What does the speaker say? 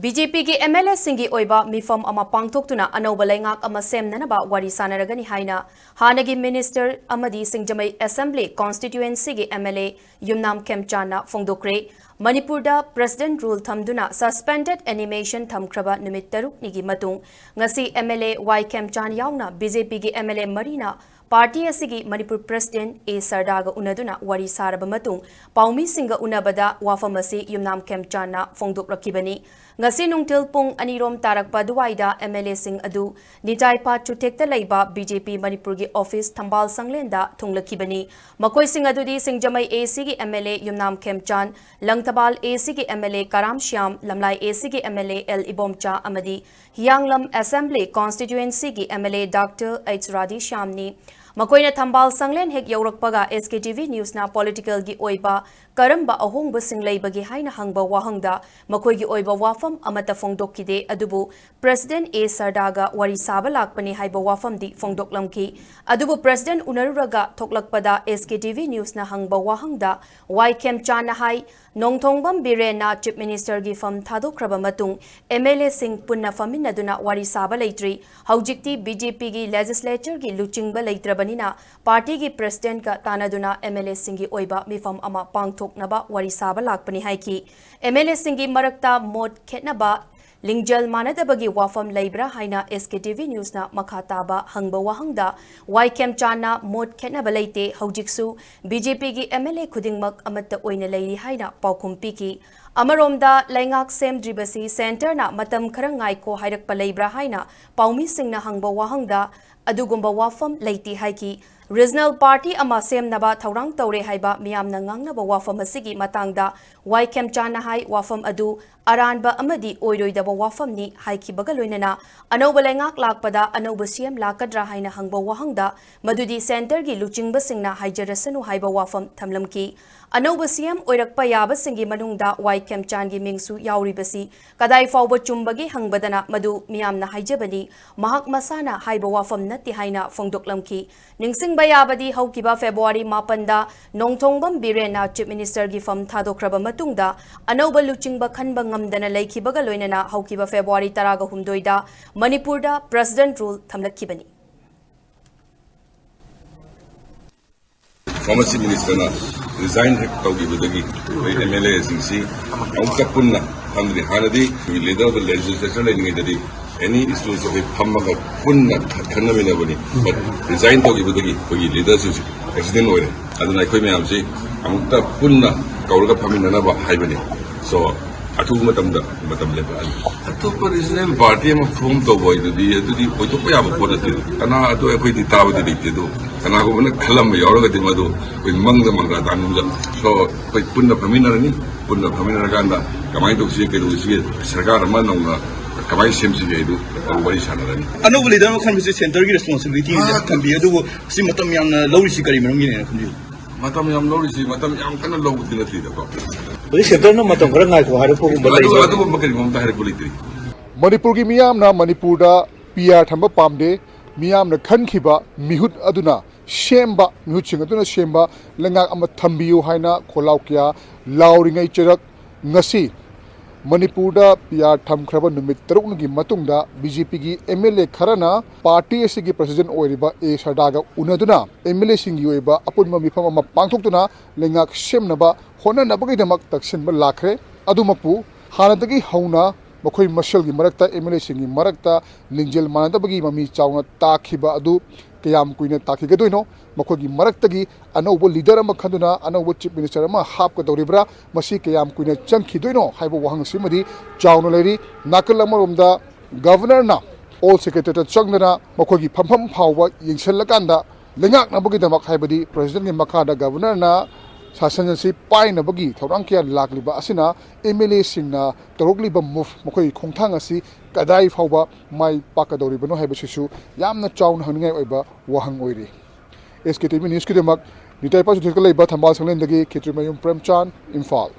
BJP की MLA singi oiba meepham ama pangthoktuna Anouba Leingak ama Semnaba Wari Sanaragani haina hannagi minister amadi singjamai assembly constituency ki MLA Yumnam Khemchand na phogdokhre Manipur da president rule thamduna suspended animation thamkraba numit taruk nigi matung ngasi MLA Y Khemchand yauna BJP ki MLA Marina Party asigi Manipur President A Sardaga unaduna wari saraba matung paumi singa unabada wafamasi Yumnam Khemchand na phogdokrakibani ngasi nungtil pung anirom tarakpa duwaida MLA sing adu nijaipa chutekta laiba BJP Manipur gi office thambal sanglenda thunglakibani makoi sing adudi singjamai AC gi MLA Yumnam Khemchand langtabal AC gi MLA Karam Shyam lamlai AC gi MLA L Ibomcha amadi Hianglam Assembly constituency gi MLA Dr. H Radi Shyamni Makoina thambal sanglen hek yaurakpaga SKTV news na political gi oiba karamba ahongba singlei bagi haina hangba wahangda makoi gi oiba wafam amata phogdokhide adubu president A Sardaga wari saba lakpani haiba wafam di phogdoklamki adubu president unaruraga thoklakpada SKTV news na hangba wahangda Y Khemchand na hai nongthongbam birena chief minister gi fam thadokraba matung MLA sing punna faminaduna wari saba leitri haujikti BJP gi legislature gi luchingba leitrabani Party ki president ka tanaduna MLA singi oiba meepham ama pangthoktuna wari saba lakpani haiki MLA singi marakta mod khetnaba lingjal manadabagi wafam leibra haina SKTV news na makhataba hangba wahangda Y Khemchand na mod khetnaba leite haujiksu BJP gi MLA khudingmak amatta oina leiri haina paukhum piki Amaromda Leingak semdribasi center na matam khara ngaiko hairakpa leibra haina paumi singna hangba wahangda adugumba wafam leiti haiki regional party ama semnaba thaurang tawre haiba miyamna ngangnaba wafam asigi matangda Y Khemchand na hai wafam adu aranba amadi oiroidaba wafam ni haiki bagaloinana Anouba Leingak lakpada Anouba CM lakadra haina hangba wahangda madudi center gi luchingba singna haijarasanu haiba wafam thamlamki Anouba CM oirakpa yaba singi manungda Y Khemchand gi mingsu yauribasi kadai fawba chumbagi hangbadana madu miyamna haijabani mahak masana haiba wafam nati haina phogdoklamki ningsing bayabadi haukiba February 8 da nongthongbam birena chief minister gi fam thadokraba matungda Anouba luchingba khanba ngamdana leikibaga loinana haukiba February 19 da Manipur da president rule thamlakkibani Former Chief Minister na resign tawgibadagi MLA singsi amka punna hamdi hanadi leader of the legislature leading any issues of phammaga punna khanamina bani but resign tawgibadagi kogi leadership president oire aduna koi mayam si amka punna kauraga phaminana ba haibani so atu matamda matamle ba atu president party ma form to boy dudi oito pa ya ba ponati ana atu koi di tawdi dikte do kana ko bana khalam yauraga di madu koi mangda mangda tanumja so koi punna phaminarani punna phaminaraganda kamai to si ke do si sarkar ma nonga kamai semsi ge do wari sanarani Anouba leader khan bi center gi responsibility kan bi adu si matam yang lawri si kari manung ni kan bi matam yang lawri si matam yang kana lawu dina ti da ko boi center no matam khara ngai ko har ko balai adu makari mom ta har bulitri Manipur ki miyam na Manipur da PR thamba pamde miyam na khan khiba mihut aduna shemba mihut sing aduna shemba lengak ama thambiu haina kholau kya lauringai cherak ngasi Manipur da PR thamkhraba numit taruk ngi matungda BJP gi MLA kharana party asigi president oiriba A Sardaga unaduna MLA singi oiba apunma meepham ama pangthoktuna lengak semnaba hona nabagi damak taksinba lakhre adumakpu hanadagi hauna makhoi masal gi marakta MLA singi marakta lingjel manadabagi mami chawna takhiba adu kayam kuina takhigadoino makhoi gi maraktagi Anouba leader ama khanduna Anouba chief minister ama hap ka doribra masi kayam kuina changkhidoino haibo wahang simadi chawna leri nakal amaromda governor na all secretary changdana makhoi gi phampham phawba yingselakanda lengak nabagi damak haibadi president gi makhada governor na Sasansi paina bagi thorang kya lakliba asina MLA singna torokliba move mokoi khongthang asi kadai phawba mai pakadori bano haibasisu yamna chawna hangai oiba wahang oire SKTV news kidemak nitai pa juthkal leiba thambal sanglendagi Khemchand Imphal